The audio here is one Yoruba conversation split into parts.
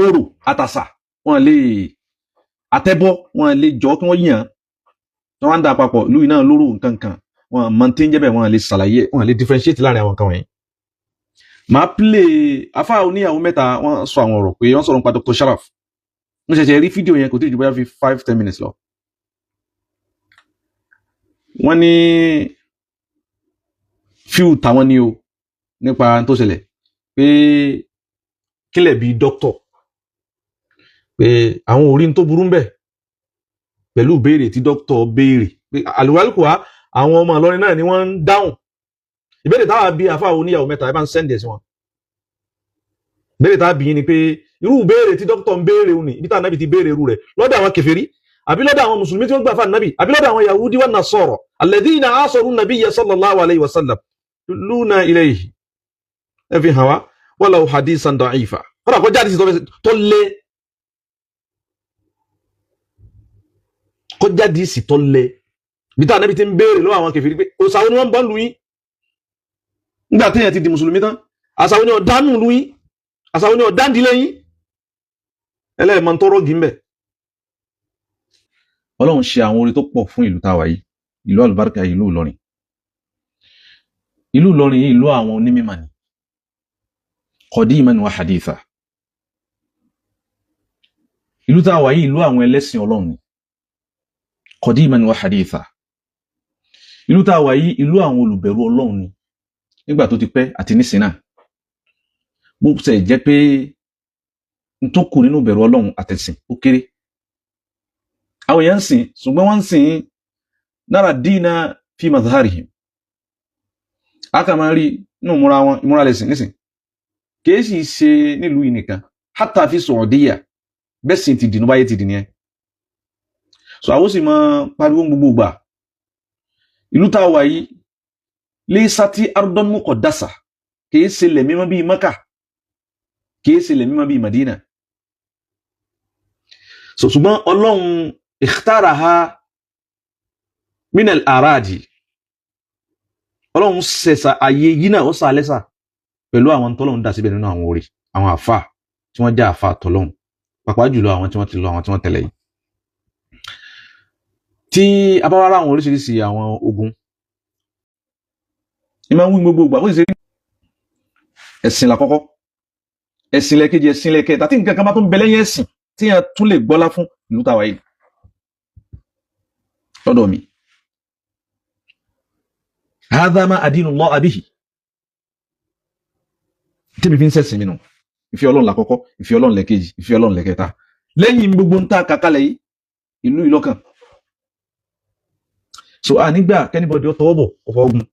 orò àtàsà wọn lè àtẹ́bọ́ wọn lè jọ kí wọ́n yàn wọ́n wá ń dà papọ̀ ìlú iná lóró nǹkan kan wọn mọ tí ń jẹ́ bẹ́ẹ̀ wọn lè ṣàlàyé wọn lè differentiate láàrin àwọn kan wọ̀nyí. màá play afá oníyàwó mẹ́ta wọ́n sọ àwọn ọ̀rọ̀ pé wọ́n sọ̀rọ̀ nípa Dr. Sharaf mo ṣẹ̀ṣẹ̀ rí fídíò yẹn kò tí ì ju bóyá fi 5-10 minutes lọ. wọ́n ní fíù táwọn ní o nípa tó ṣẹlẹ̀ pé kílẹ̀ bíi dókítọ̀ pé àwọn orí tó burú ń bẹ̀ pẹ̀lú ìbéèrè tí dókítọ̀ béèrè pé àlùwálùkùá àwọn ọmọ Ìlọrin náà ni wọ́n ń dáhùn ìbéèrè táwa bí àfáà oníyàwó mẹ́ta ẹ bá ń sẹ́ndẹ̀ sí wọn. ìbéèrè táwa bí yín ni pé irú ìbéèrè tí dókítọ̀ ń béèrè òní ibi tá ànábì ti béèrè irú rẹ̀ lọ́dọ̀ àwọn kèfèrí àbí lọ́dọ̀ àwọn mùsùlùmí tí wọ́n gbà fún ànábì àbí lọ́dọ̀ àwọn Yahudi wan Nasara alladhina asaru nabiyya sallallahu alayhi wa sallam luna ilayhi ẹ fi hàn wá walau hadisan da'ifa kọ́dà kọjá àdìsí tó lé kọjá àdìsí tó lé bí tá ànábì ti ń béèrè lọ́wọ́ àwọn kèfèrí pé òsàwọn ni wọ́n bọ́ lu yín nígbà téèyàn ti di mùsùlùmí tán àsàwọn ni ọ̀dánù lu yín àsàwọn ni ọ̀dáǹdílé yín ẹlẹ́ẹ̀mọ́ tó rọ́gì ń bẹ̀. Ọlọ́run ṣe àwọn orí tó pọ̀ fún ìlú táwa yìí ìlú àlùbáríkà ìlú Ìlọrin yìí ìlú àwọn onímọ̀ ni qadiman wa haditha ìlú táwa yìí ìlú àwọn ẹlẹ́sìn Ọlọ́run ni qadiman wa haditha ìlú táwa yìí ìlú àwọn olùbẹ̀rù Ọlọ́run ni nígbà tó ti pẹ́ àti nísìnyí bó ṣe jẹ́ pé n tó kù nínú bẹ̀rù Ọlọ́run àtẹ̀sìn ó kéré àwọn èèyàn sìn ṣùgbọ́n wọ́n sìn nára dínà fi mazharihim aka máa rí inú ìmúra lẹ́sìn nísìn kìí sì ṣe nílùú yìí nìkan hátà fi Saudiya bẹ́sìn ti dìnnú báyé ti dìnnú ẹ so àwọn sì máa pariwo gbogbo gbà ìlú tá a wà yìí laysati ardun muqaddasa kìí ṣe lẹ̀ mímọ́ bíi Maka kìí ṣe lẹ̀ mímọ́ bíi Madina so ṣùgbọ́n Ọlọ́run ikhtaraha min al-aradi Ọlọ́run ṣẹ̀ṣà ayé yìí náà ó sà lẹ́sà pẹ̀lú àwọn tọ́lọ́run dá síbẹ̀ nínú àwọn orí àwọn àfà tí wọ́n jẹ́ àfà tọ́lọ́run pàápàá jùlọ àwọn tí wọ́n ti lọ àwọn tí wọ́n tẹ̀lé yìí tí abáwárá àwọn oríṣiríṣi àwọn ogun ìmọ̀ ń wí gbogbo ìgbà ó sì ṣe ẹ̀sìn lákọ́kọ́ ẹ̀sìn lẹ́kejì ẹ̀sìn lẹ́kẹta tí nǹkan kan bá tún bẹ lẹ́yìn ẹ̀sìn tí yẹn tún lè gbọ́lá fún ìlú tàwa yìí lọ́dọ̀ mi hadha ma adinu Allah bihi tí mi fi ń sẹ́sìn mi nù ìfẹ́ Ọlọ́run lákọ́kọ́ ìfẹ́ Ọlọ́run lẹ́kejì ìfẹ́ Ọlọ́run lẹ́kẹta lẹ́yìn gbogbo ń ta kàkálẹ̀ yìí ìlú ìlọ́kàn so a nígbà kẹ́nìbọ̀dì ọ̀tọ̀wọ́bọ̀ ọ̀fọ̀ ogun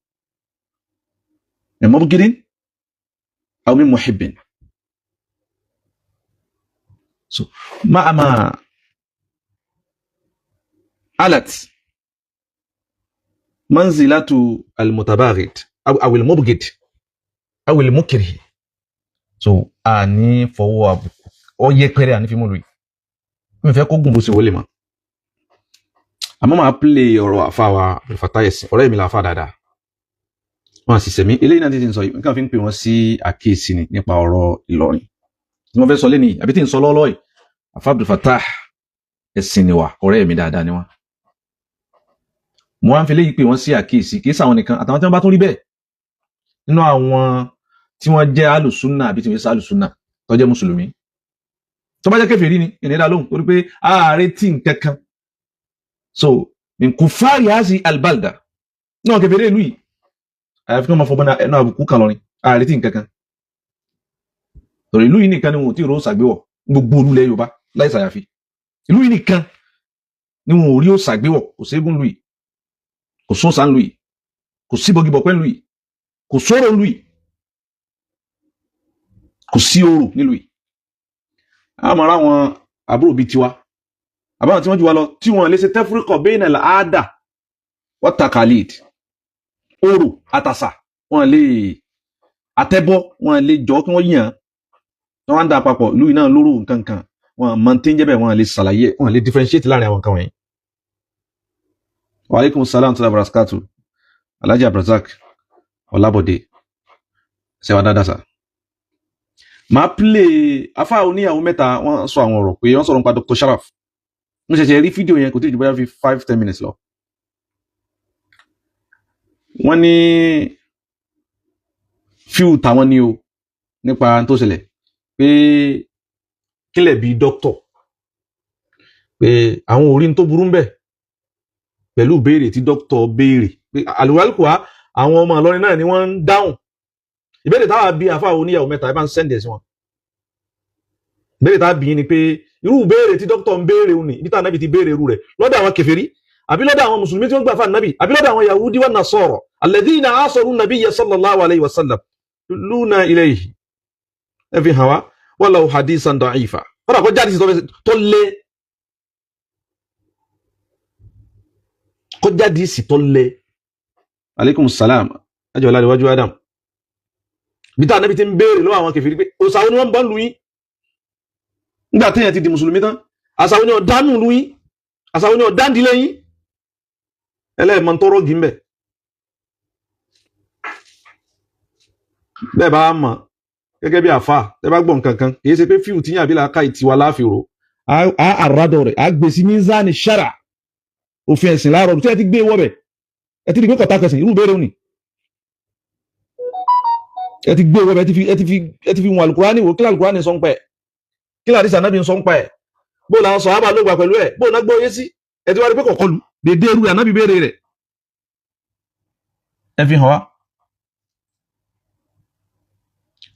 ẹ̀mọ́ bugidin aw min muhibbin so ma alat manzilatu al-mutabaghid aw al-mubghid aw al-mukrih so a ní fọwọ́ àbùkù ó yẹ pẹ́rẹ́ àní fi mú lùí mi fẹ́ kó gùn bó ṣe wọlé mọ́ àmọ́ máa play ọ̀rọ̀ àfáwà ìfàtàyẹ̀sìn ọ̀rẹ́ mi láfà dáadáa wọ́n sì sẹ̀mí eléyìí náà ti ń sọ nǹkan fi ń pè wọ́n sí àkíyèsí ni nípa ọ̀rọ̀ Ìlọrin tí wọ́n fẹ́ sọ lẹ́nìí àbí tí ń sọ lọ́lọ́ yìí àfá Abdul Fattah ẹ̀sìn ni wà ọ̀rẹ́ mi dáadáa ni wọ́n mo wá ń fi léyìí pé wọ́n sí àkíyèsí kìí sàwọn nìkan àtàwọn tí wọ́n bá tún rí bẹ́ẹ̀ nínú àwọn tí wọ́n jẹ́ alùsùnà àbí tí wọ́n jẹ́ alùsùnà tó jẹ́ mùsùlùmí tó bá jẹ́ kèfèrí ni ìnira lóhùn torí pé ààrẹ tí nǹkan kan so min kufari hazi albalda náà kèfèrí ìlú yìí àyàfi kí wọ́n máa fọwọ́ ẹnu àbùkù kan lọ́rin ààrẹ tí nǹkan kan torí ìlú yìí nìkan ni wọn ò tí ì rò ṣàgbéwọ̀ gbogbo olúlẹ̀ Yorùbá láì ṣàyàfi ìlú yìí nìkan ni wọn ò rí ó ṣàgbéwọ̀ kò ségun lù yìí kò sóòsà lù yìí kò sí bọgibọpẹ lù yìí kò sóró lù yìí kò sí orò nílùú yìí àmọ́ ara wọn àbúrò bíi tiwa àbáwọn tí wọ́n jù wá lọ tí wọ́n lè ṣe tafriqa bayna al-aada wa taqalid orò àtàsà wọ́n lè àtẹ́bọ́ wọ́n lè jọ kí wọ́n yàn wọ́n wá ń dà papọ̀ ìlú yìí náà lóró nǹkan kan wọ́n mọ̀ tí ń jẹ́ bẹ́ẹ̀ wọ́n lè ṣàlàyé wọ́n lè differentiate láàrin àwọn kan wọ̀nyí. Wa alaikum salam wa barakatuh Alhaji Abdulrazak Ọlábọ̀dé ṣe wá dáadáa sá máa play afa oníyàwó mẹ́ta wọ́n sọ àwọn ọ̀rọ̀ pé wọ́n sọ̀rọ̀ nípa Dr. Sharaf. mo ṣẹ̀ṣẹ̀ rí fídíò yẹn kò tí ì ju bóyá fi 5-10 minutes lọ. wọ́n ní fíù táwọn ní o nípa tó ṣẹlẹ̀ pé kílẹ̀ bíi dókítọ̀ pé àwọn orí tó burú ń bẹ̀ pẹ̀lú béèrè tí dókítọ̀ béèrè pé àlùwálùkùá àwọn ọmọ Ìlọrin náà ni wọ́n ń dáhùn ìbéèrè táwa bí àfáà oníyàwó mẹ́ta ẹ bá ń sẹ́ndẹ̀ sí wọn. ìbéèrè táwa bí ni pé irú béèrè tí dókítọ̀ ń béèrè òní ibi táwọn nábì ti béèrè irú rẹ̀ lọ́dọ̀ àwọn kèfèrí àbí lọ́dọ̀ àwọn mùsùlùmí tí wọ́n gbà fún ànábì àbí lọ́dọ̀ àwọn Yahudi wan Nasara alladhina asaru nabiyya sallallahu alayhi wa sallam luna ilayhi ẹ fi hàn wá walau hadisan da'ifa kọ́dà kó jáde sí tó lé kó jáde sí tó lé aleykum salam ẹjọ́ láríwájú Adam bí táwọn nábì ti ń béèrè lọ́wọ́ àwọn kèfèrí pé òsàwọn ni wọ́n ń bọ́ lù yín nígbà téèyàn ti di mùsùlùmí tán àsàwọn ni ọ̀dánù lù yín àsàwọn ni ọ̀dáǹdílé yín ẹlẹ́ẹ̀mọ́ tó rọ́gì ń bẹ̀ bẹ́ẹ̀ bá mọ̀ gẹ́gẹ́ bí àfà ẹ bá gbọ́ nǹkan kan kìí ṣe pé fíù tí yàn bí làákà ìtiwa láàfin ro a àràdọ̀ rẹ̀ a gbé sí mizani shara òfin ẹ̀sìn láàárọ̀ tí ẹ ti gbé wọ́bẹ̀ ẹ ti rí pé kọ̀tà kẹsìn irú béèrè òní ẹ ti gbé wọ́bẹ̀ ẹ ti fi wọn alukurani wò kí alukurani sọ ń pa ẹ̀ kí làdísà náà bí ń sọ ń pa ẹ̀ bó làwọn sọ àbá ló gbà pẹ̀lú ẹ̀ bó náà gbọ́ yé sí ẹ ti wá rí pé kọ̀kọ́ lu dédé eru ànábì béèrè rẹ̀ ẹ fi hàn wá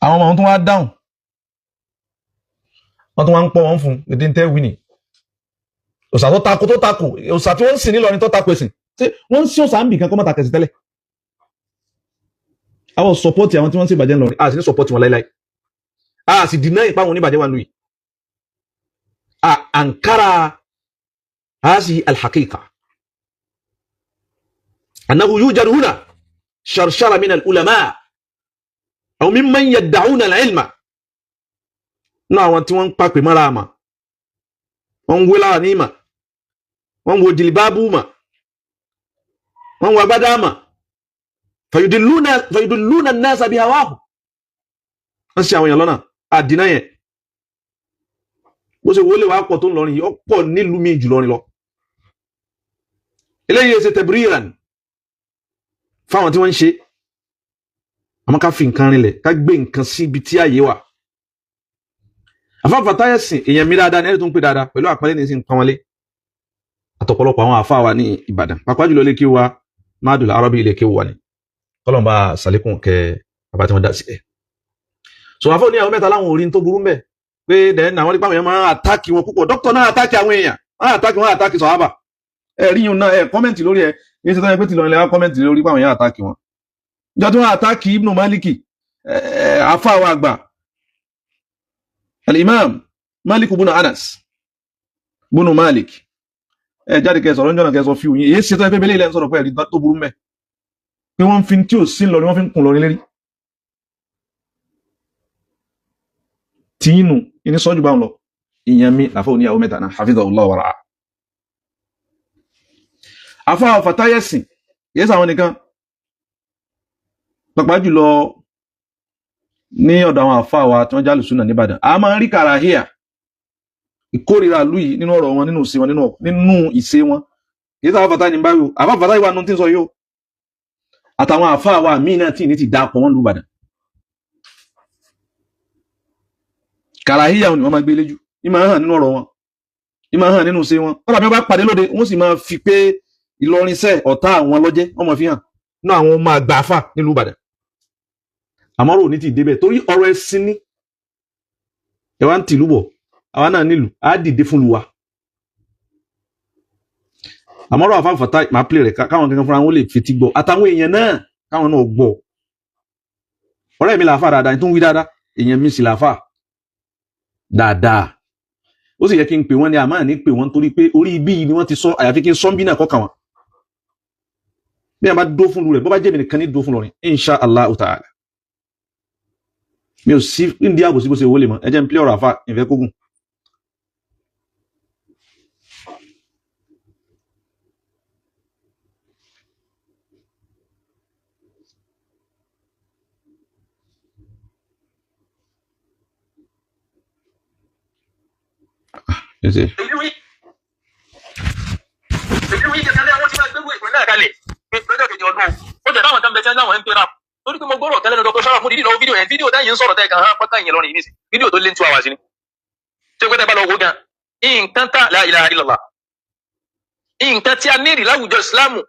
àwọn ọmọ tó wá dáhùn wọ́n tó wá ń pọ̀ wọ́n fún èdè tẹ́ wí ni òsà tó takò òsà tí wọ́n ń sìn nílọrin tó takò ẹ̀sìn tí wọ́n ń sí òsà ń bì kan kọ́ mọ́ta kẹsì tẹ́lẹ̀ àwọn sọpọ́tì àwọn tí wọ́n ń ṣe ìbàjẹ́ ńlọrin a sì ní sọpọ́tì wọn láíláí a sì dìná ìpá wọn oníbàjẹ́ wa lùyìí a ankara هذه الحقيقة أنه يوجد هنا شرشرة من العلماء أو ممن يدعون العلم náà wọn tí wọ́n ń pàpè mọ́ra àmà wọ́n ń wé láàrin ìmà wọ́n ń wo jìlìbábù mà wọ́n ń wo agbádá mà fayudilluna an-nasa bihawahu wọ́n sì àwọn èèyàn lọ́nà àdínà yẹn bó ṣe wọlé wàá pọ̀ tó ń lọrin yìí ó pọ̀ nílùú mi jù lọrin lọ eléyìí ṣe tẹ̀bíríran fáwọn tí wọ́n ń ṣe àmọ́ ká fi nǹkan rinlẹ̀ ká gbé nǹkan sí ibi tí ààyè wà àfáàfà táyẹ̀sìn èèyàn mi dáadáa ní ẹni tó ń pè dáadáa pẹ̀lú àpẹẹrẹ ní sí ń pọn wọlé àtọ̀pọ̀lọpọ̀ àwọn àfáà wa ní Ìbàdàn pàápàá jùlọ lékè wa Madul Arabi lékè wa ni kọlọmbà sàlékùn kẹ bàbá tí wọ́n dá sílẹ̀ so àfáà ní àwọn mẹ́ta láwọn orí tó burú mbẹ̀ pé dẹ́n àwọn nípa àwọn èèyàn máa ń àtáàkì wọn púpọ̀ dókítà náà àtáàkì àwọn èèyàn wọ́n àtáàkì sọ̀hábà rí yun náà kọ́mẹ̀ntì lórí ẹ̀ ní ṣe tó yẹ pé tìlọrin lẹ́wọ́ kọ́mẹ̀ntì lórí pé àwọn èèyàn àtáàkì wọn ìjọ tí wọ́n àtáàkì Ibnu Maliki àfáà wa àgbà al-Imam Malik ibn Anas ibn Malik jáde kẹ́ sọ̀rọ̀ njọ́nà kẹ́ sọ fíù yín èyí ṣe tó yẹ pé belé ilẹ̀ ń sọ̀rọ̀ pé ẹ̀rí tó burú mẹ́ pé wọ́n fi tí ò sí lọ ni wọ́n fi ń kùn lọ lérí tí inú iní sọ́jú bá ń lọ ìyẹn mi làfọ́ oníyàwó mẹ́ta náà hafizahullah wa ra'ah afá ọ̀fàtáyẹ̀sìn yẹ́sà àwọn nìkan pàpàá jùlọ ní ọ̀dọ̀ àwọn àfá wa tí wọ́n jálù súnà níbàdàn a máa ń rí kàràhíà ìkórìíra lú yìí nínú ọ̀rọ̀ wọn nínú ìṣe wọn nínú ìṣe wọn kìí sáà fàtà ní báyìí àfá fàtà ìwà nù tí ń sọ yóò àtàwọn àfá wa míì náà tí ní ti dápọ̀ wọn lùbàdàn kàràhíà ni wọ́n máa gbé léjú ìmọ̀ hàn nínú ọ̀rọ̀ wọn ìmọ̀ hàn nínú ìṣe wọn kọ́dà bí wọ́n bá pàdé lóde wọ́n sì máa fi pé Ìlọrinṣẹ́ ọ̀tá àwọn lọ́jẹ́ wọ́n máa fi hàn nínú àwọn ọmọ àgbà àfà nílùú Ìbàdàn àmọ́rò ní ti débẹ̀ torí ọ̀rọ̀ ẹ̀sìn ní ẹwà ń tìlú bọ̀ àwa náà nílùú á dìde fún luwa àmọ́rò àfáfàtà máa pèlè rẹ̀ káwọn kankan fúnra wọn lè fetí gbọ́ àtàwọn èèyàn náà káwọn náà gbọ́ ọ̀rẹ́ mi làáfà dáadáa tó ń wí dáadáa èèyàn mi sì làáfà dáadáa ó sì yẹ kí n pè wọ́n ní àmọ́ ní pè wọ́n torí pé orí ibi yìí ni wọ́n ti sọ àyàfi kí n sọ ń bí náà kọ́kà wọn bí wọ́n bá dó fún lu rẹ̀ bó bá jẹ́ mi nìkan ní dó fún lọrin insha Allah ta'ala mi ò sí ní àbòsí bó ṣe wọlé mọ́ ẹ jẹ́ n play ọ̀rọ̀ àfà ìfẹ́ kógùn ìlú yìí kẹsàn-án àwọn tí wọ́n gbé ìpín náà kalẹ̀ lọ́jọ́ kejì ọdún ó jẹ́ táwọn kan bẹ tí wọ́n láwọn ń pera torí pé mo gbọ́rọ̀ tẹ́lẹ̀ lọ́dọ̀ Sharaf fún dídì lọ́wọ́ fídíò táyì ń sọ̀rọ̀ tẹ́ kan hàn pátá ìyẹn lọ́rin yìí nísì fídíò tó lé ní 2 hours ni tí ó pẹ́ tẹ́ bá lọ wó gan nǹkan tá la ilaha illallah nǹkan tí a ní ìrì láwùjọ ìsìláàmù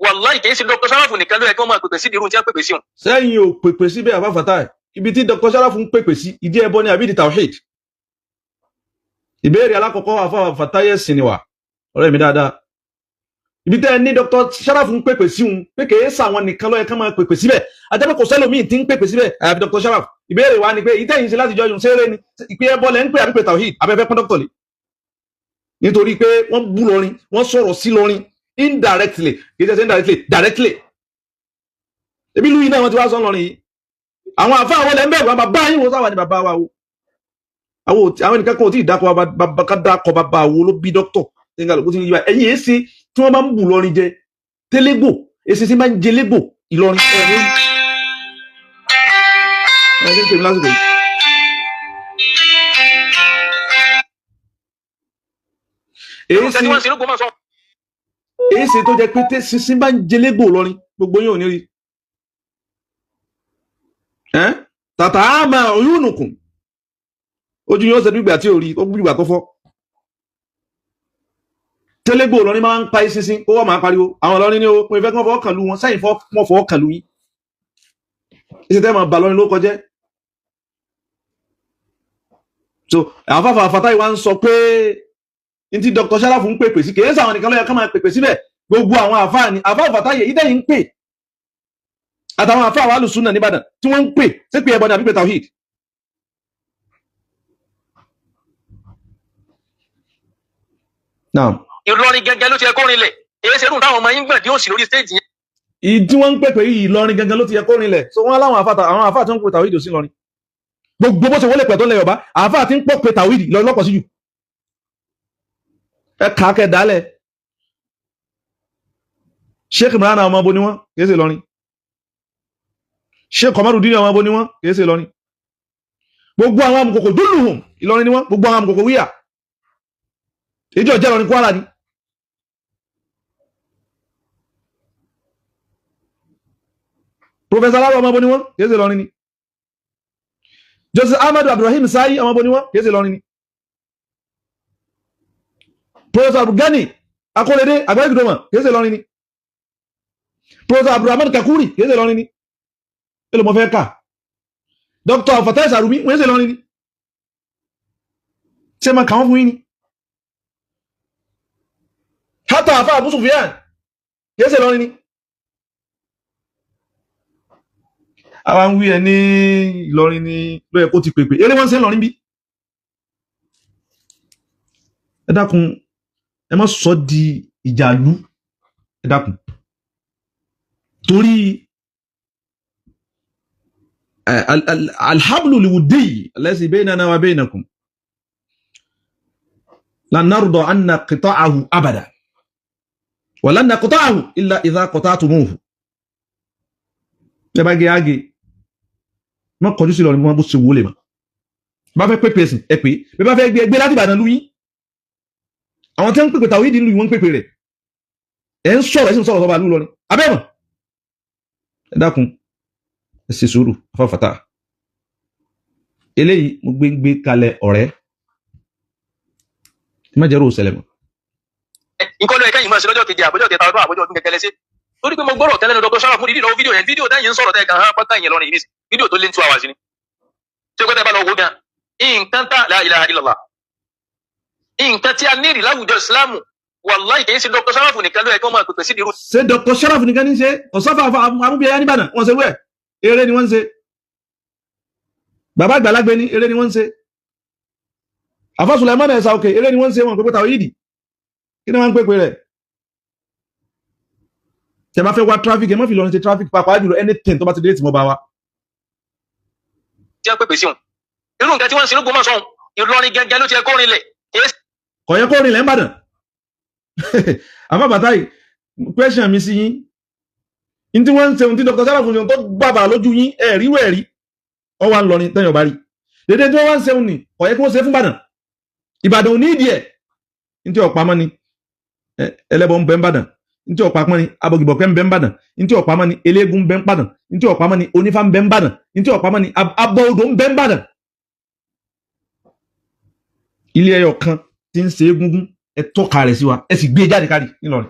wàláì kìí ṣe Dr. Sharaf nìkan ló yẹ kí wọ́n máa pèpè sí irú tí wọ́n pèpè sí wọn. sẹ́yìn ò pèpè síbẹ̀ Alfa Fatai ibi tí Dr. Sharaf ń pèpè sí ìdí ẹbọ ni àbí ìdí tawhid. ìbéèrè alákọ̀ọ́kọ́ Alfa Fatai ẹ̀sìn ni wà ọ̀rẹ́ mi dáadáa ibi tẹ́ ẹ ní Dr. Sharaf ń pèpè sí òun pé kìí sàwọn nìkan ló yẹ kí wọ́n máa pèpè síbẹ̀ àjẹpẹ́ kò sẹ́lòmíì tí ń pèpè síbẹ̀ àyàfi Dr. Sharaf. ìbéèrè wa ni pé ìtẹ̀yìn ṣe láti jọ yun ṣeré ni ìpè ẹbọ lẹ́ ń pè àbí pé tawhid abẹ́fẹ́ pọ́n dọ́kítọ̀ lé nítorí pé wọ́n bú lọrin wọ́n sọ̀rọ̀ sí lọrin indirectly kì í ṣe indirectly directly ebi lu yìí náà wọ́n ti wá sọ lọrin yìí àwọn àfa àwọn ẹlẹ́ ń bẹ̀rù bàbá yín wọ́n sáwà ní bàbá wa o àwọn ènìyàn kan ò tí ì dákọ̀ bàbá ká dákọ̀ bàbá wo ló bí dókítọ̀ nígbà lóko tí ń yí wa ẹ̀yìn èsì tí wọ́n bá ń bù lọrin jẹ télégbò èsì tí máa ń jẹ légbò Ìlọrin èsì tó jẹ pété sísìn bá ń jẹ légbò Ìlọrin gbogbo yóò ní rí tàtà àmà òyúnùkùn ojú yóò ṣe gbígbà tí ò rí ó gbígbà tó fọ́ télégbò Ìlọrin máa ń pa ìsinsin kó wọ́n máa pariwo àwọn Ìlọrin ní o pé ìfẹ́ kan fọwọ́ kàn lù wọn sẹ́yìn mọ́ fọwọ́ kàn lù yín ìṣẹ́ tẹ́ máa bà lọ́rin ló kọjẹ́. so Alfa Fatai wa ń sọ pé ní ti Dr. Sharaf ń pèpè sí kìí sáwọn nìkan ló yẹ ká máa pèpè síbẹ̀ gbogbo àwọn àfáà ni Alfa Fatai yìí dẹ́yìn ń pè àtàwọn àfáà wà lùsùnà nìbàdàn tí wọ́n ń pè sí pé ẹbọ ní àbí pé tawhid. Ìlọrin gẹ́gẹ́ ló ti yẹ kó rinlẹ̀ èyí ṣe dùn táwọn ọmọ yín gbọ̀n tí ó sì lórí stéèjì yẹn. ìdí wọ́n ń pèpè yìí Ìlọrin gẹ́gẹ́ ló ti yẹ kó rinlẹ̀ so wọ́n láwọn àfáà tí wọ́n ń pè tawhid sí lọrin gbogbo bó ṣe wọlé pẹ̀ tó lẹ Yorùbá àfáà tí ń pọ̀ pé tawhid lọ́pọ̀ sí jù ẹ kàákẹ́ dálẹ̀ Sheikh Imran ọmọ bo ni wọ́n kìí ṣe lọrin Sheikh Komarudin ọmọ bo ni wọ́n kìí ṣe lọrin gbogbo àwọn amukoko dúlùhùn Ìlọrin ni wọ́n gbogbo àwọn amukoko wíyà ìjọ jẹ́ lọrin Kwara ni Professor Alaro ọmọ bo ni wọ́n kìí ṣe lọrin ni Joseph Ahmadu Abdulrahim Sai ọmọ bo ni wọ́n kìí ṣe lọrin ni Professor Abdulgani Akorede Agbaigudoma kìí ṣe lọrin ni Professor Abdulrahman Kakuri kìí ṣe lọrin ni èlò mọ̀ fẹ́ ká Dr. Fatai Sarumi wọ́n ṣe lọrin ni ṣe ma kàwọn fún yín ni hátà àfá Abu Sufyan kìí ṣe lọrin ni àwọn wí ẹ ní Ìlọrin ni ló yẹ kó ti pèpè eré wọ́n ṣe lọrin bí ẹ dákun ẹ má sọ di ìjàlú ẹ dákun torí alhablu liwudi alladhi baynana wa baynakum lan narda an naqta'ahu abada wa lan naqta'ahu illa idha qata'tumuhu ẹ bá gé ágé má kọjú sí lọ́rin mọ́ bó ṣe wọlé ma bá fẹ́ pèpè ẹ̀sìn ẹ pé bí bá fẹ́ gbé láti Ìbàdàn lúyìn àwọn tí wọ́n ń pèpè tàwí ìdí lúyìn wọ́n ń pèpè rẹ̀ ẹ̀ ń sọ̀rọ̀ ẹ̀sìn sọ̀rọ̀ sọ́ba lú lọ́rin abẹ́mọ̀ ẹ dákun ẹ ṣe sùúrù Alfa Fatai eléyìí mo gbé kalẹ̀ ọ̀rẹ́ tí má jẹ́rò òṣèlè mọ́. nǹkan ló ẹ̀ka yìí máa ṣe lọ́jọ́ kejì àbọ̀jọ́ kẹta ọdún àbọ̀jọ́ ọdún kẹkẹlẹ sí torí pé mo gbọ́rọ̀ tẹ́lẹ̀ ní Dr. Sharaf fún dídì lọ́wọ́ fídíò táyì ń sọ̀rọ̀ tẹ́ kan hàn pátá ìyẹn lọ́rin yìí fídíò tó lé ní 2 hours ni tí ó pẹ́ tẹ́ bá lọ wó gan nǹkan tá la ilaha illallah nǹkan tí a ní ìrì láwùjọ ìsìláàmù wàláì kìí ṣe Dr. Sharaf nìkan ló yẹ kí wọ́n máa pèpè sí irú. ṣé Dr. Sharaf nìkan ní ṣe ọ̀sọ́fà amúbíyá níbàdàn wọ́n ṣe wẹ̀ eré ni wọ́n ń ṣe bàbá àgbàlagbé ní eré ni wọ́n ń ṣe àfà Sulaiman ẹ̀sà òkè eré ni wọ́n ń ṣe wọn pẹ̀pẹ̀ tàwọn yìí kí ni wọ́n ń pèpè rẹ̀ tẹ bá fẹ́ wá traffic ẹ má fi lọ ṣe traffic pàápàá jùlọ anything tó bá ti dé tí mo bá wa. tí a pèpè sí wọn irú nǹkan tí wọ́n ń ṣe ló gbọmọ sọhun Ìlọrin gẹ́gẹ́ ló ti yẹ kó rinlẹ̀. kò yẹ kó rinlẹ̀ ń bàdàn Alfa Fatai question mi sí yín ní tí wọ́n ń ṣe ohun tí Dr. Sharaf fún ṣe tó gbàbà lójú yín ẹ̀rí wẹ̀rí ọwọ́ ń lọ ní tẹ́yìn ọba rí dédé tí wọ́n wá ń ṣe ohun ní kò yẹ kí wọ́n ṣe fún bàdàn Ìbàdàn ò ní ìdí ẹ̀ ntí ọ̀pamọ́ ni ẹlẹ́bọ ń bẹ ń bàdàn ntí ọ̀pamọ́ ni abọ̀gìbọ̀pẹ́ ń bẹ ń bàdàn ntí ọ̀pamọ́ ni eléégún ń bẹ ń bàdàn ntí ọ̀pamọ́ ni onífá ń bẹ ń bàdàn ntí ọ̀pamọ́ ni abọ́ odò ń bẹ ń bàdàn. Ilé ẹyọ kan tí ń ṣe egúngún ẹ tọ́ka rẹ̀ sí wa ẹ sì gbé jáde kárí ńìlọrin.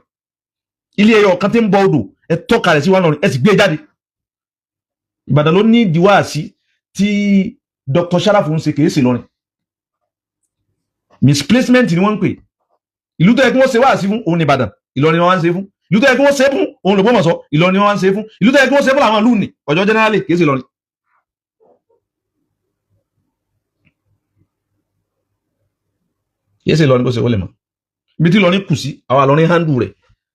Ilé ẹyọ kan tí ń bọ odò ẹ tọ́ka rẹ̀ sí wa ńìlọrin ẹ sì gbé jáde. Ìbàdàn ló ní ìdíwáàsí tí Dr. Sharafu ń ṣe kìí ṣe Ìlọrin. Misplacement ni wọ́n ń pè. Ìlú tó yẹ kí wọ́n ṣe wáàsí fún òun ní Ìbàdàn, Ìlọrin ni wọ́n ń ṣe fún. Ìlú tó yẹ kí wọ́n ṣe fún òun l'Ògbómọ̀ṣọ́, Ìlọrin ni wọ́n ń ṣe fún. Ìlú tó yẹ kí wọ́n ṣe fún àwọn ìlú ní Ọ̀yọ́ generally kìí ṣe Ìlọrin. Kìí ṣe Ìlọrin kó ṣe wọlé mọ́. Ibi tí Ìlọrin kù sí àwọn Ìlọrin handle rẹ̀.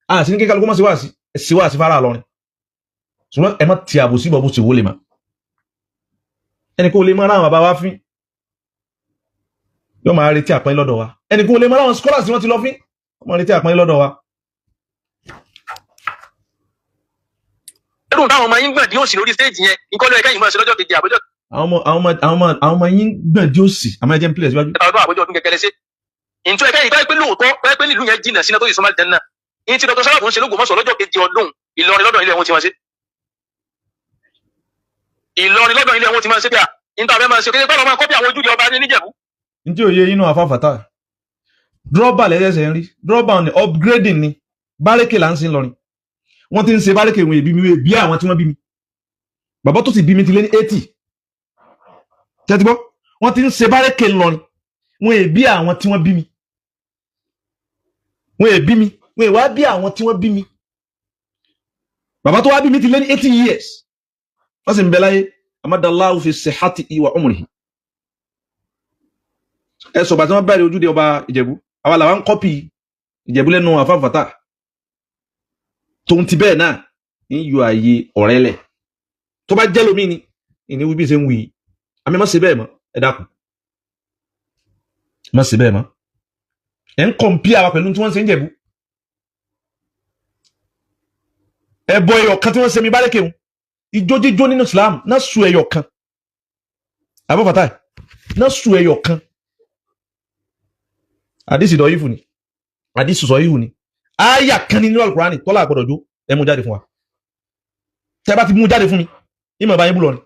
A sì ní kí kálukú má ṣe wáàsí ẹ ṣe wáàsí fara Ìlọrin. Ṣùgbọ́n ẹ má ti àbò sí bọ́ bó ṣe wọlé mọ́. Ẹni kó lè mọ́ ara àwọn bàbá wa fín yóò máa retí àpọ́nlé lọ́dọ̀ wa. Ẹni kó lè mọ́ ara àwọn scholars wọ́n ti lọ fín wọ́n máa retí àpọ́nlé lọ́dọ̀ wa. Ẹ̀rùn táwọn ọmọ yín gbọ̀n dí òsì lórí stage yẹn nǹkan ló yẹ kẹ́yìn mọ́ ṣe lọ́jọ́ kejì àbọ́jọ́. Àwọn ọmọ yín gbọ̀n dí òsì àmọ́ ẹjẹ́ ń pílẹ̀ síwájú. Ọdún àbọ́jọ́ ọdún kẹkẹrẹ sí. Ìtú ẹ̀kẹ́ ìgbà pé lóòótọ́ pé nílùú yẹn jìnnà sínú tó yìí sọmọlì jẹ́nà. Ìyẹn tí Dr. Sharafu ń ṣe l'Ógbómọ̀ṣọ́ lọ́jọ́ kejì ọdún Ìlọrin lọ́dọ̀ ilé wọn ti máa ṣe. Ìlọrin lọ́dọ̀ ilé wọn ti máa ṣe bí i níta fẹ́ máa ṣe kéde pẹ́lú ọmọ kọ́pì àwọn ojúde ọba ní Níjẹ̀bú. Ntí òye inú àfáfàtà dọ́ọ̀bà lẹ́sẹ̀sẹ̀ ń rí dọ́ọ̀bà ni upgrading ni bárẹ́kè là ń sin lọrin wọ́n ti ń ṣe bárẹ́kè wọn èbí mi bí àwọn tí wọ́n bí mi bàbá tó sì bí mi ti lé ní 80 tẹ́tígbọ́ wọ́n ti ń ṣe bárẹ́kè lọrin wọn èbí àwọn tí wọ́n bí mi wọn èbí mi wọn èwà bí àwọn tí wọ́n bí mi bàbá tó wá bí mi ti lé ní 80 years wọ́n sì ń bẹ láyé amadallahu fi sihhati wa umrihi ẹ sọ bá tí wọ́n bẹ̀rẹ̀ ojúde ọba Ìjẹ̀bú àwa làwọn ń kọ́pì Ìjẹ̀bú lẹ́nu àfáfàtà tó ń ti bẹ́ẹ̀ náà ń yọ ààyè ọ̀rẹ́ lẹ̀ tó bá jẹ́ lómi ni ìní wíbí ṣe ń wí àmì má ṣe bẹ́ẹ̀ mọ́ ẹ dákun má ṣe bẹ́ẹ̀ mọ́ ẹ ń kọ̀m̀pí àwa pẹ̀lú tí wọ́n ṣe ń Jẹ̀bú ẹbọ ẹyọ kan tí wọ́n ṣe mi bárẹ́kẹ̀ wọn ijó jíjó nínú Islam náà sùn ẹyọ kan àfáfàtà náà sùn ẹyọ kan àdísì dọ̀ yífù ni àdísì sọ yífù ni áyà kan nínú Al-Qur'ani tọ́lá àgbọ̀dọ̀ jó ẹ mú jáde fún wa tẹ́ bá ti mú jáde fún mi ìmọ̀ bá yín búlọ̀ ni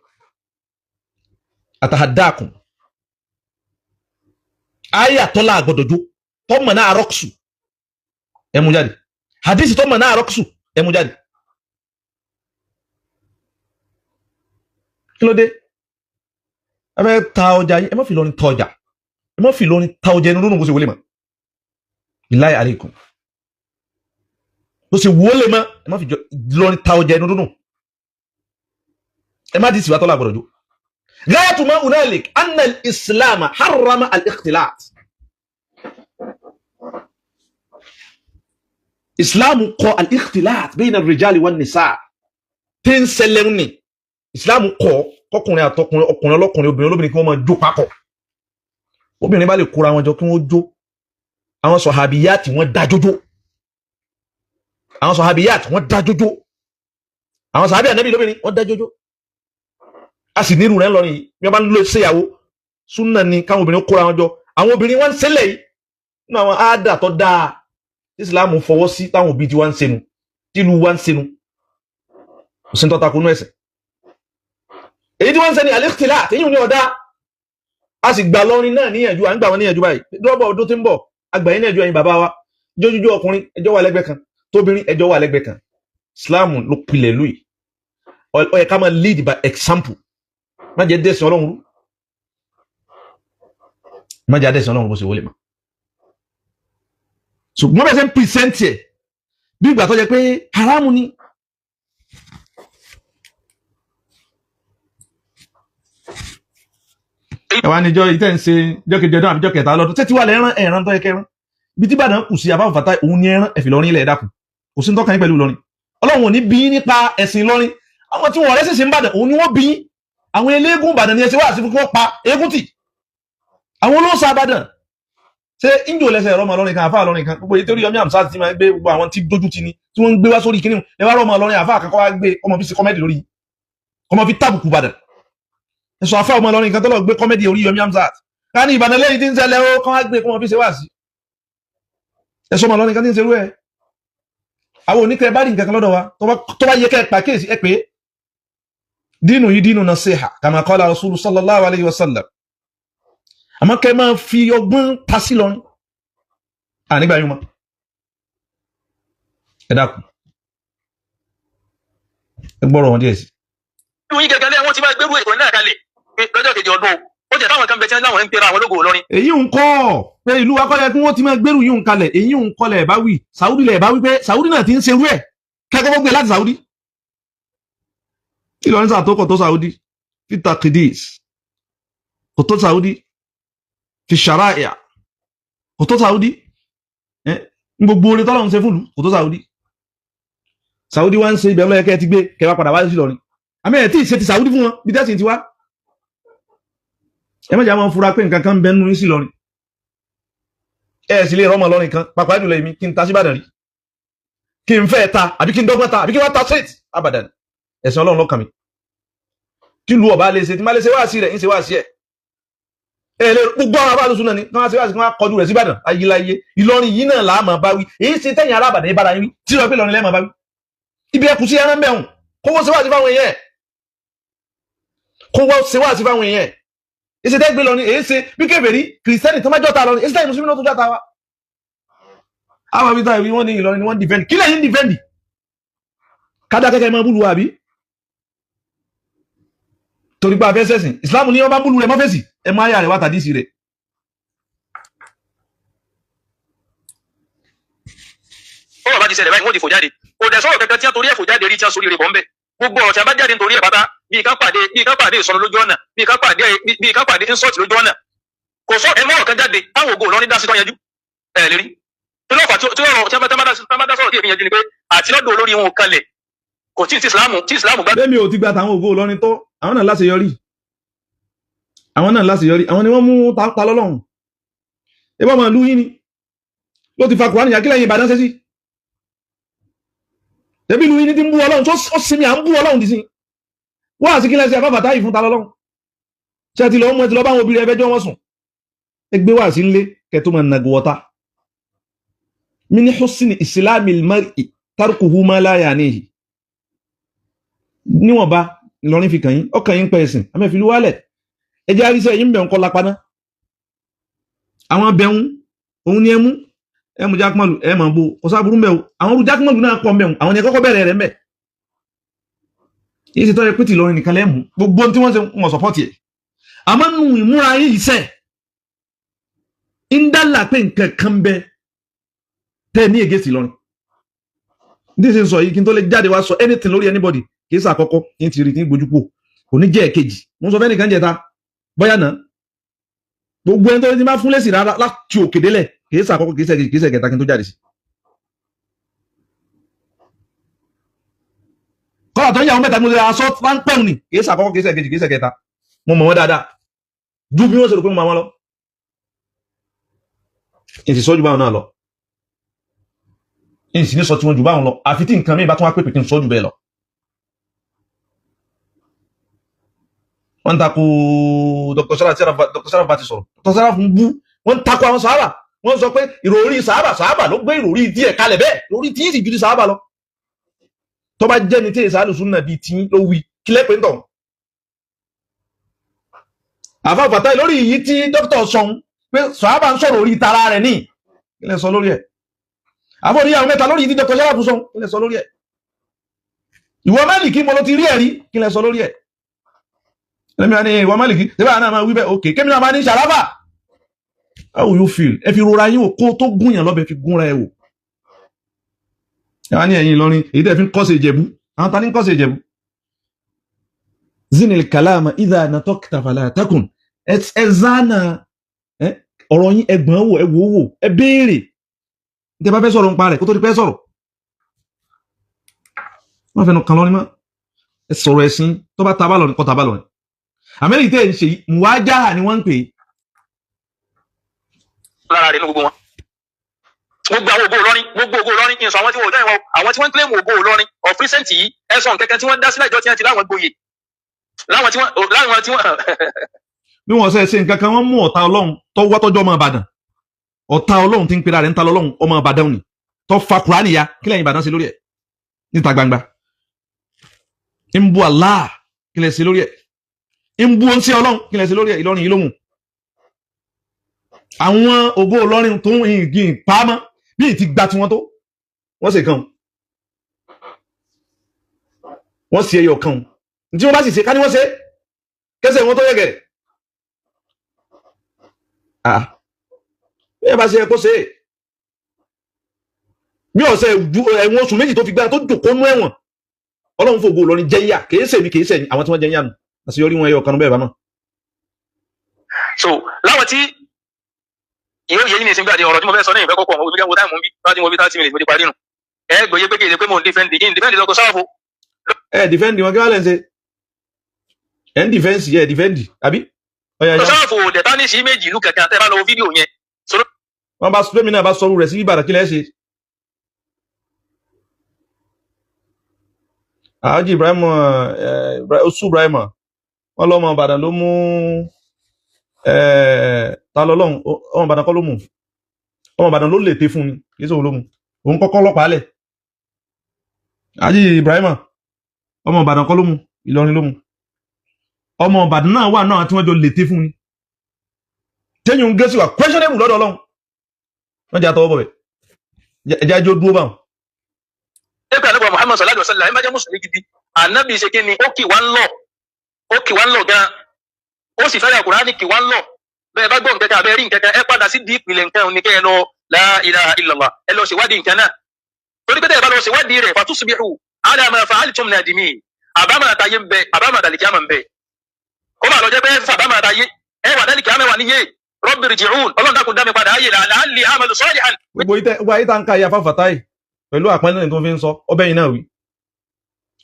àtàhàdákùn áyà tọ́lá àgbọ̀dọ̀ jó tọ́mọ̀ náà rọ́ksù ẹ mú jáde àdísì tọ́mọ̀ náà rọ́ksù ẹ mú jáde kí ló dé ẹ fẹ́ ta ọjà yín ẹ má fi lọrin ta ọjà ẹ má fi lọrin ta ọjà inú lónìí bó ṣe wọlé mọ́ billahi alaykum bó ṣe wọlé mọ́ ẹ má fi lọrin ta ọjà inú lónìí ẹ má di síwá tọ́lá àgbọ̀dọ̀ jó ghayatu ma hunalik anna al-islam harrama al-ikhtilat islam kọ̀ al-ikhtilat bayna ar-rijali wan-nisa tí ń ṣẹlẹ̀ ní islam kọ̀ kọkùnrin àtọkùnrin ọkùnrin ọlọ́kùnrin obìnrin olóbìnrin kí wọ́n máa jó papọ̀ obìnrin bá lè kóra wọn jọ kí wọ́n jó àwọn sọ̀hábíyàtì wọ́n dá jójó àwọn sọ̀hábíyàtì wọ́n dá jójó àwọn sàhábí ànábì lóbìnrin wọ́n dá jójó a sì nírú rẹ̀ lọ́rin yìí bí wọ́n bá ń lọ ṣèyàwó súnà ni káwọn obìnrin kóra wọn jọ àwọn obìnrin wọ́n ń ṣẹlẹ̀ yìí nínú àwọn àádà tó dáa islam fọwọ́ sí táwọn òbí tí wọ́n ń ṣẹnu tìlú wọ́n ń ṣẹnu kò sí ń tọ́ta kúnú ẹ̀sẹ̀ èyí tí wọ́n ń ṣe ní al-ikhtilat èyí ní ọ̀dá a sì gbà lọ́rin náà níyànjú à ń gbà wọn níyànjú báyìí dọ́bọ̀ ọdún tí ń bọ̀ àgbà yín níyànjú ẹ̀yin bàbá wa jójújú ọkùnrin ẹjọ́ wà lẹ́gbẹ̀ẹ́ kan tóbìnrin ẹjọ́ wà lẹ́gbẹ̀ẹ́ kan islam ló pilẹ̀ lóyè ó yẹ ká máa lead by example má jẹ́ dẹ́sìn ọlọ́run rú má jẹ́ dẹ́sìn ọlọ́run bó ṣe wọlé mọ́ so mo bẹ́ẹ̀ sẹ́ ń present ẹ̀ bí ìgbà tó jẹ́ pé haramu ni ẹwà níjọ ìtẹ́ ń ṣe jọ́kejì ọdún àbíjọ́ kẹta lọ́dún tẹ́tí wà lẹ́rán ẹ̀rán tó ẹkẹrán ibi tí Ìbàdàn kù sí àbáfàtà òun ní ẹran ẹ̀fì lọ́rin ilẹ̀ ẹ̀dàkùn kò sí ń tọ́ka yín pẹ̀lú lọ́rin Ọlọ́run ò ní bí yín nípa ẹ̀sìn lọ́rin àwọn tí wọ́n rẹ́ ṣẹ̀ṣẹ̀ ń bàdàn òun ni wọ́n bí yín àwọn eléégún Ìbàdàn ni ẹ ṣe wá sí fún kí wọ́n pa eégún tì àwọn olóòṣà Ìbàdàn ṣe injo lẹ́sẹ̀ ẹ̀rọ ọmọ lọ́rin kan àfáà lọ́rin kan gbogbo èyí torí Yomi Amsat ti máa ń gbé gbogbo àwọn tí dójú ti ni tí wọ́n ń gbé wá sórí kíní ẹ wá rọ ọmọ lọ́rin àfáà kan kọ́ wá gbé ọmọ fi ṣe kọ́mẹ́dì lórí ọmọ fi tàbùkù Ìbàdàn ẹ̀sọ́ àfáà ọmọ lọ́rin kan tó lọ gbé kọ́mẹ́dì orí Yomi Amsat ká ní Ìbàdàn lẹ́yìn tí ń ṣẹlẹ̀ ó kán á gbé kó wọn fi ṣe wá sí ẹ̀sọ́ màá lọ́rin kan tí ń ṣerú ẹ̀ àwọn oníkẹ́ bá rí nǹkan kan lọ́dọ̀ wa tó bá yẹ kẹ́ pàkíyèsí ẹ pé dínú yìí dínú nasiha kama qala rasulu sallallahu alayhi wa sallam àmọ́ kẹ́ máa fi ọgbọ́n ta sí lọ́rin nígbà yín mọ́ ẹ dákun ẹ gbọ́rọ̀ wọn díẹ̀ sí. ìlú yìí gẹ́gẹ́ lẹ́wọ̀n ti máa gbérú ètò náà kalẹ̀ lọ́jọ́ kejì ọdún ó jẹ́ táwọn kan bẹ tí wọ́n láwọn ń pera àwọn ológo Ìlọrin. èyí ń kọ́ pé ìlú wa kọ́lẹ̀ kí wọ́n ti máa gbérù yìí ń kalẹ̀ èyí ń kọ́lẹ̀ bá wí Saudi lẹ̀ bá wí pé Saudi náà ti ń serú ẹ̀ kẹ́kọ̀ọ́ gbé láti Saudi. Ìlọrin sà tó kọ̀ tó Saudi fi takidis kò tó Saudi fi sharaia kò tó Saudi gbogbo orin tọ́lọ́run ṣe fúlù kò tó Saudi. Saudi wá ń ṣe ibẹ̀ lọ́yẹ kẹ́ ti gbé kẹwàá padà wá sí Ìlọrin àmì ẹ̀ tí ì ṣe ti Saudi fún wọn bí tẹ́sí ti wá. ẹ mọ̀jà máa ń fura pé nǹkan kan ń bẹ nínú sí Ìlọrin ẹ sì lè rọ́mọ lọ́rin kan pàápàá jùlọ èmi kí n ta sí Ìbàdàn rí kí n fẹ́ ta àbí kí n dọ́gbọ́n ta àbí kí n wá ta straight Abadan ẹ̀sìn Ọlọ́run lọ́kàn mi kí lu ọba lè ṣe tí má lè ṣe wá sí rẹ̀ ń ṣe wá sí ẹ̀ ẹ lè gbogbo àwọn abáàlú súnà ni kí wọ́n ṣe wá sí kí wọ́n kọjú rẹ̀ sí Ìbàdàn ayíláyé Ìlọrin yìí náà làá máa bá wí èyí ṣe tẹ̀yìn arábàdàn ìbára yín tí wọ́n pè Ìlọrin lẹ́ẹ̀ máa bá wí ibi ẹkùn sí ẹran bẹ̀hùn kówó ṣe wá sí fáwọn èèyàn kówó ṣe wá sí fáwọn èèyàn èsì tẹ́gbẹ́ lọ ní èyí ṣe bí kèfèrí kìrìsìtẹ́nì tó má jọ́ta lọ ní èsì tẹ́yìn mùsùlùmí náà tó jọ́ta wa àwọn àbíta ìwé wọ́n ní Ìlọrin ni wọ́n dìfẹ́ndì kí lẹ́yìn dìfẹ́ndì kádà kẹ́kẹ́ mọ́ búlù àbí torí pé afẹ́ sẹ́sìn ìsìláàmù ní wọ́n bá búlù rẹ̀ mọ́fẹ́sì ẹ máa yà rẹ̀ wá tàdí sí rẹ̀ ọ̀rọ̀ bá ti ṣẹlẹ̀ báyìí wọ́n ti fò jáde kò dẹ̀ sọ̀rọ̀ kankan tí wọ́n torí ẹ̀ fò jáde rí tí wọ́n sórí rẹ̀ bọ́ ń bẹ̀ gbogbo ọ̀rọ̀ tí a bá jáde nítorí ẹ̀ bàbá bí ká pàdé ìsọnù lójú ọ̀nà bí ká pàdé insult lójú ọ̀nà kò sọ ẹ mọ́rọ̀ kan jáde táwọn ògo Ìlọrin dá sí tó yanjú ẹ̀ lérí tí lọ́fà tí ọ̀rọ̀ tí a bá dá sọ̀rọ̀ tí èmi yanjú ni pé àti lọ́dọ̀ olórí wọn kalẹ̀ kò tí ìsìlámù gbá. bẹ́ẹ̀ mi ò ti gba tàwọn ògo Ìlọrin tó àwọn náà láṣeyọrí àwọn ni wọ́n mú ta lọ́lọ́run ebí ọmọ ìlú yín ni ló ti fa Kùránì yà kí lẹ́yìn Ìbàdàn ṣe sí ẹbí ìlú yín ni ti ń bú Ọlọ́run tó sinmi à ń bú Ọlọ́run dì sí wọ́n àti kí lẹ́sẹ̀ afáfàtà yìí fún ta lọ́lọ́run ṣe ti lọ mú ẹ ti lọ bá àwọn obìnrin ẹfẹ́jọ́ wọn sùn ẹgbẹ́ wà sí nlé kẹtó máa nàgò wọ́ta min husni islamil mar'i tarkuhu ma la ya'nihi níwọ̀nba Ìlọrin fi kàn yín ọkàn yín pẹ́ ẹ̀sìn amẹ́fìlú wálẹ̀ ẹjẹ́ àríṣẹ́ yín bẹ̀ ń kọ́ lápáná àwọn bẹ̀hún òun ni ẹmú jákmọ́lù ẹmọ̀ bó ọ̀sáburú mẹ́ o àwọn orú jákmọ́lù náà kọ́ mẹ́hùn àwọn ni ẹkọ́kọ́ bẹ̀rẹ̀ rẹ̀ mẹ́ yìí ti tọ́rẹ pìtì Ìlọrin nìkan lẹ́mù gbogbo tí wọ́n ṣe wọ́n sọpọ́tì ẹ̀ àmọ́ nù ìmúra yìí iṣẹ́ ń dálà pé nǹkan kan bẹ tẹ́ ní ègé sí Ìlọrin ní ṣe ń sọ yìí kí n tó lè jáde wá sọ anything lórí anybody kì í sàkọ́kọ́ kí n ti rí kí n gbójúpò kò ní jẹ́ ẹ̀kejì mo sọ fẹ́ nìkan jẹta bọ́yá náà gbogbo ẹni tó ti máa fún lẹ́sìn rárá láti òkè délẹ̀ kì í sàkọ́kọ́ kì í sẹ̀kẹta kí n tó jáde sí. kọ́lá tó ń yà wọ́n mẹ́ta mo ṣe aṣọ ráńpẹ́hùn ni kì í sàkọ́kọ́ kì í sẹ̀kejì kì í sẹ̀kẹta mo mọ̀ wọ́n dáadáa ju bí wọ́n ṣe rò pé mo máa wọn lọ. ìsì sọ́jú báwọn náà lọ ìsì ní sọ tí wọ́n jù báwọn lọ àfi tí nǹkan mi bá tún wá pèpè kí n sọ jù bẹ́ẹ̀ lọ. wọ́n takò Dr. Sharaf ti sọ̀rọ̀ Dr. Sharaf ń bú wọ́n takò àwọn sàhábà wọ́n sọ pé ìròrí sàhábà ló gbé ìròrí díẹ̀ kalẹ̀ bẹ́ẹ̀ lórí tí sì ju ti sàhábà lọ tó bá jẹ́ ní tí ìsàlù súnà bíi tí ló wí kí lẹ́pẹ́ ń tọ̀ àfàfàtà lórí èyí tí dókítà sọ pé sàhábà ń sọ̀rọ̀ orí tara rẹ̀ ní kí lẹ́ sọ lórí ẹ̀ àbórí àwọn mẹ́ta lórí ìdí Dr. Sharaf sọ kí lẹ́ sọ lórí ẹ̀ ìwọ Málíkì mo ló ti rí ẹ̀rí kí lẹ́ sọ lórí ẹ̀ lẹ́mí wa ní ìwọ Málíkì tẹ́bà náà máa wí bẹ́ẹ̀ òkè kémi náà máa ní Sharafa how will you feel ẹ fi rora yín wò kó tó gúnyàn lọ́bẹ̀ fi gúnra ẹ wò ẹ wá ní ẹ̀yìn Ìlọrin èyí tẹ́ fi ń kọ́sẹ̀ Ìjẹ̀bú àwọn ta ní ń kọ́sẹ̀ Ìjẹ̀bú zinil kalama idha nataqta fala takun ẹ zánà ọ̀rọ̀ yín ẹgbọ̀n wò ẹwò wò ẹ béèrè tẹ́ bá fẹ́ sọ̀rọ̀ ń pa rẹ̀ kó tó di pẹ́ sọ̀rọ̀ wọ́n fẹ́ nu kan lọ́ní mọ́ ẹ sọ̀rọ̀ ẹ̀sìn tó bá tabá lọ ní kọ́ tabá lọ ní Amẹ́ríkà tẹ́ ń ṣe muwajaha ni wọ́n ń pè é lára rẹ̀ ní gbogbo wọn gbogbo àwọn ògo Ìlọrin kí n sọ àwọn tí wọ́n jẹ́ ìwọ̀n àwọn tí wọ́n ń claim ògo Ìlọrin of recent yìí ẹ̀sùn kẹ́kẹ́ tí wọ́n dá sílẹ̀ ìjọ tí wọ́n ti láwọn gboyè láwọn tí wọ́n bí wọ́n ṣe nǹkan kan wọ́n mú ọ̀tá ọlọ́run tó wá tọ́jú ọmọ Ìbàdàn ọ̀tá ọlọ́run tí ń pera rẹ̀ ń ta lọ́lọ́run ọmọ Ìbàdàn ni tó fa Kùránì ya kí lẹ́yìn Ìbàdàn ṣe lórí ẹ̀ níta gbangba ń bu Allah kí lẹ́ ṣe lórí ẹ̀ ń bu oúnṣẹ́ ọlọ́run kí lẹ́ ṣe lórí ẹ̀ Ìlọrin yìí ló mú àwọn ògo Ìlọrin tó ń gbìn pamọ́ bí ti gba tiwọn tó wọ́n ṣe kan wọ́n sì ẹyọ kan tí wọ́n bá sì ṣe ká ní wọ́n ṣe kẹsẹ̀ wọn tó yẹ gẹ̀rẹ̀ bí ẹ bá ṣe ẹ kó ṣe bí ọ̀sẹ̀ ẹ̀wọ̀n oṣù méjì tó fi gbára tó jòkó nú ẹ̀wọ̀n Ọlọ́run fògo Ìlọrin jẹ́ yà kìí ṣèmi kìí ṣẹ̀yìn àwọn tí wọ́n jẹ́ yà nù àṣeyọrí wọn ẹyọ kan bẹ́ẹ̀ bá mọ̀. so láwọn tí ìyóò yẹ yín ní ìsìnkú àti ọ̀rọ̀ tí mo fẹ́ sọ ní ìfẹ́ kọ́kọ́ mo fi kẹ́wọ́ táìmù bí láti mo fi 30 minutes mo ti parí nù ẹ gbòye pé kéde pé mo ń dìfẹ́ǹdì yín dìfẹ́ǹdì lọ́kọ̀ sáwọ́fọ́. ẹ dìfẹ́ǹdì wọn kí wọ́n lẹ́ ń ṣe ẹ ń dìfẹ́ǹsì ẹ dìfẹ́ǹdì àbí. sáwọ́fọ́ dẹ̀tánìsì méjì ìlú kẹ̀kẹ́ àtẹ́ bá lọ fídíò yẹn. wọ́n bá sọ́mi náà bá sọ́rù rẹ̀ sí Ìbàdàn kí lẹ́ ṣe. Haji Ibrahim Osu Ibrahim wọn lọ́mọ Ìbàdàn ló mú ta lọ́lọ́run ọmọ Ìbàdàn kọ́ ló mú ọmọ Ìbàdàn ló lè té fún ni kìí sóhun ló mú òun kọ́kọ́ lọ́pàá lẹ̀ Haji Ibrahim ọmọ Ìbàdàn kọ́ ló mú Ìlọrin ló mú ọmọ Ìbàdàn náà wà náà tí wọ́n jọ lè té fún ni tẹ́yìn ń gé sí wa questionable lọ́dọ̀ Ọlọ́run wọ́n jẹ́ àtọwọ́ bọ̀ bẹ̀ ẹjẹ́ ajó dúró báwọn. ẹgbẹ́ àlọ́bọ̀ Muhammad sallallahu alaihi wasallam ẹ má jẹ́ mùsùlùmí gidi ànábì ṣe kí ni ó kì wá ń lọ gan ó sì fẹ́rẹ̀ Kùránì kì wá ń lọ bẹ́ẹ̀ bá gbọ́ nǹkan kan abẹ́ rí nǹkan kan ẹ padà sí díìpì ilẹ̀ nǹkan ní kẹ́ ẹ lọ la ilaha illallah ẹ lọ ṣèwádìí nǹkan náà torí pé tẹ́ ẹ bá lọ ṣèwádìí rẹ̀ fatusbihu ala ma fa'altum nadimin àbámọ̀ àtàyé ń bẹ àbámọ̀ àdàlìkíámà ń bẹ kó máa lọ jẹ́ pé àbámọ̀ àtàyé ẹ wà dàlìkíámà wà níyé rabbi irji'un Ọlọ́run dákun dá mi padà ayé la'alli a'malu salihan. gbogbo ayé tá ń ka ìyá fáfàtáì pẹ̀lú àpẹẹrẹ tó fi ń sọ ọbẹ̀ yìí náà wí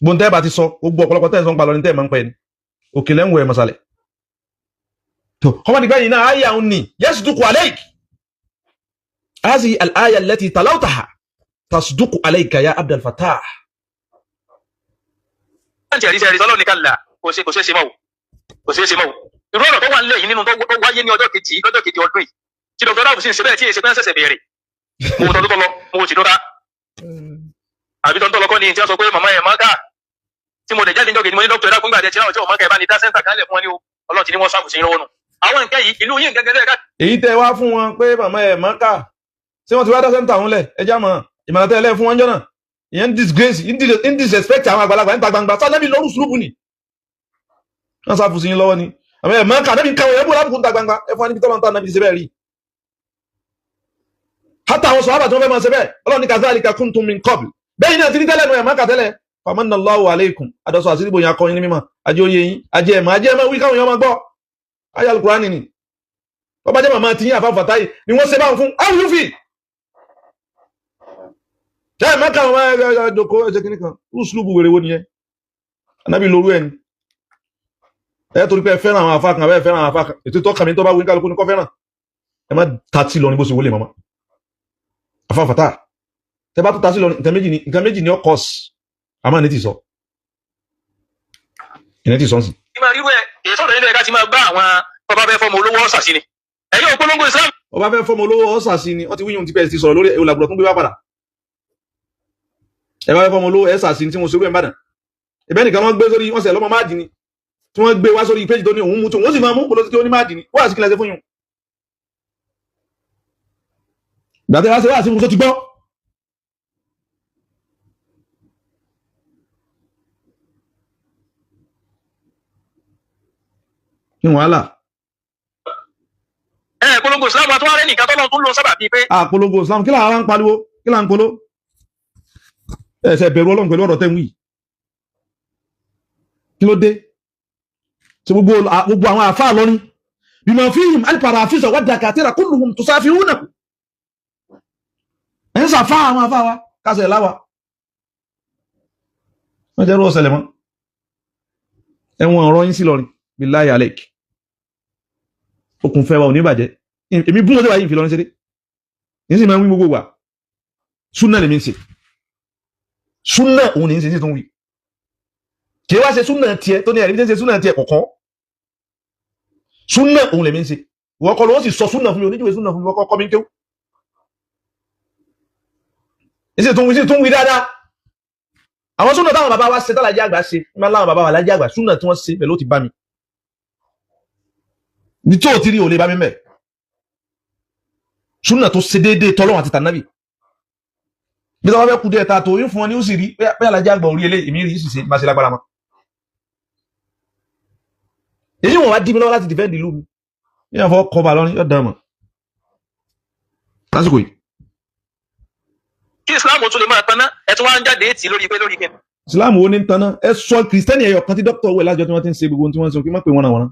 gbóntẹ́ bá ti sọ gbogbo ọ̀pọ̀lọpọ̀ tẹ́ ń sọ ń pa lọ ní tẹ́ máa ń pẹ́ ni òkèlè ń wọ ẹ̀ mọ̀sálẹ̀ tó kọ́mọ́ nígbà yìí náà ayé àwọn ni yasduqu alayk hadhihi al-aya allati talawtaha tasduqu alayka ya Abdul Fattah. láti ẹ̀rí sẹ́ẹ̀rí sọ́lọ́ nìkan là kò ṣe é ṣe mọ́ irú ọ̀rọ̀ tó wà nílẹ̀ yìí nínú tó wáyé ní ọjọ́ kejì ọdún yìí tí dr dáàbò sì ń ṣe bẹ́ẹ̀ tí èsì pẹ́ẹ́n ṣẹ̀ṣẹ̀ bẹ̀rẹ̀ mo tọ́ lọ́tọ́ lọ mo sì dọ́ta àbí tọ́ lọ́kọ́ ni tí wọ́n sọ pé màmá ẹ̀ máa ká tí mo dẹ̀ jáde níjọ́ kejì mo ní dókítà ẹ̀dá fúngbà àti ọjọ́ ọmọ kẹba ní dá sẹ́ńtà kálẹ̀ fún wọn ní o Ọlọ́run ti ní wọ́n sáàbù sí lọ́wọ́ nù àwọn nǹkan yìí ìlú yìí nǹkan gẹ́gẹ́ ká. èyí tẹ wá fún wọn pé màmá ẹ̀ máa ká ṣé wọ́n ti wá dá sẹ́ńtà wọn lẹ̀ ẹjá mọ̀ ìmọ̀ràn tẹ́ ẹ lẹ́ fún wọn jọ́nà ìyẹn disgrace in disrespect àwọn àgbàlagbà níta gbangba sọ anábì lọ́rùn sùlùbù ni wọ́n sáàbù sí lọ́wọ́ ni àmọ́ ẹ̀ máa ká anábì káwọn ẹ̀ bó lábùkù níta gbangba ẹ̀ fún anábì tọ́lọ́ níta anábì ṣe bẹ́ẹ̀ rí hátà àwọn sọ̀rọ̀ àbàtí wọ́n fẹ́ máa ṣe bẹ́ẹ̀ Ọlọ́run ní kadhalika kuntum min qabl bẹ́ẹ̀ náà ti rí tẹ́lẹ̀ nù ẹ̀ máa kà tẹ́lẹ̀ famanna Allahu alaykum adọ́sọ àti ìbòyìn akọyin ní mímọ̀ ajé oyè yín ajé ẹ̀mọ́ wí káwọn èèyàn máa gbọ́ ayé Al-Qur'ani ni bọ́bá jẹ́ màmá tí yín àfáfàtáì ni wọ́n ṣe báwọn fún áwùlúfì ṣe ẹ̀mọ́ káwọn máa jòkó ẹ̀ṣẹ̀ kìíní kan rúṣùlùbù wèrè wo nìyẹn anábì lórú ẹni ẹ̀ torí pé ẹ fẹ́ràn àwọn afá kan abẹ́ fẹ́ràn àwọn afá kan ètò ìtọ́kàmí tó bá wí kálukú ní kọ́ fẹ́ràn ẹ má tàtí lọ ní bó ṣe wọlé màmá afáfàtáì tẹ bá tó tàtí lọ nǹkan méjì ní ọkọ̀ọ̀sì àmà ní ti sọ ìní ti sọ sí. ìmọ̀ irú ẹ̀ èyí sọ̀rọ̀ nínú ẹ̀ka ti máa bá àwọn ọba fẹ́ fọmọ olówó ọ̀sà sí ni ẹ̀yìn òpolongo Islam. ọba fẹ́ fọmọ olówó ọ̀sà sí ni wọ́n ti wíyùn tipẹ́ ti sọ̀rọ̀ lórí ewu làbúrò tó ń gbé wá padà ẹ̀ bá fẹ́ fọmọ olówó ẹ̀sà sí ni tí wọ́n ṣe wé Ìbàdàn ìbẹ́ nìkan wọ́n gbé sórí wọ́n sẹ̀ lọ́mọ máàdì ni tí wọ́n gbé wá sórí péjì tó ní òun mú tí wọ́n sì máa mú kó lọ sí kí ó ní máàdì ni wọ́n àti kílẹ̀ sí fún yùn. gbàtẹ́ wá sí wá sí fún tó ti gbọ́ ní wàhálà. polongo Islam àti wàhálà nìkan tọ́lọ́ tó lọ sábà bíi pé. polongo Islam kí làwọn ń pariwo kí là ń polo ẹsẹ̀ bẹ̀rù Ọlọ́run pẹ̀lú ọ̀rọ̀ tẹ́wì kí ló dé tí gbogbo àwọn àfáà lọ́rin bímọ fíìmù alipara àfíìsọ̀ wádìí àkàtẹ́rà kulluhum tusafihuna ẹ̀ ń sàfá àwọn àfáà wa kásẹ̀ láwa wọ́n jẹ́ rú ọ̀sẹ̀lẹ̀ mọ́ ẹ̀wọ̀n ọ̀rọ̀ yín sí lọ́rin billahi alek okùn fẹ́ wa ò ní bàjẹ́ èmi bú ọjọ́ wáyé ìfìlọrin ṣeré ní sí ma ń wí gbogbo wà súnà lè mi ṣe súnà òun ní ṣe sí tó ń wí kí wá ṣe súnà tiẹ̀ tó ní ẹ̀rí ṣe súnà tiẹ̀ kọ̀kan súnà òun lèmi ń ṣe ìwọ kọ́ ló sì sọ súnà fún mi oníjúwe súnà fún mi kọ́ mi kéwú ìsì tún wí dáadáa àwọn súnà táwọn bàbá wa ṣe tálàjì àgbà ṣe máa láwọn bàbá wa lájì àgbà súnà tí wọ́n ṣe pẹ̀lú ti bá mi ní tí ò ti rí ò lè bá mi mẹ́ súnà tó ṣe déédéé tọ́lọ́run àti tànábì bí wọ́n fẹ́ kú díẹ̀ ta tó yín fún wọn ní ó sì rí pé alájì àgbà orí eléyìí èmi rí sì ṣe máa ṣe lágbára mọ́ èyí wọn wá dí mi lọ́wọ́ láti dìfẹ́ǹdì ìlú mi ní àwọn fọwọ́ kọba lọ́rin yóò dáàmà lásìkò yìí. kí Islam tún lè máa taná ẹ tún wá ń jáde ètì lórí pé lórí kí. Islam wo ni ń taná ẹ sọ kìrìsìtẹ́nì ẹ̀yọ̀ kan tí dókítà owó ẹ̀ lájọ tí wọ́n ti ń ṣe gbogbo tí wọ́n ń ṣe kí má pè wọ́n náà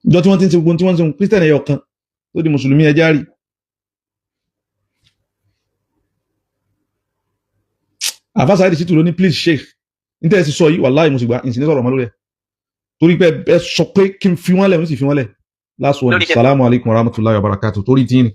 ìjọ tí wọ́n ti ń ṣe gbogbo tí wọ́n ń ṣe kìrìsìtẹ́nì ẹ̀yọ̀ kan tó di mùsùlùmí ẹja rí. àfáàsá ìdí sítú ló ní please sheikh ní tẹ́ ẹ ti sọ yìí wàláì mo sì gbà ìsìn ní sọ̀rọ̀ ọmọ lórí ẹ̀ torí pé ẹ sọ pé kí n fi wọ́n lẹ̀ mo sì fi wọ́n lẹ̀ last one salamu alaykum wa rahmatulahi wa barakatuh torí tí ní.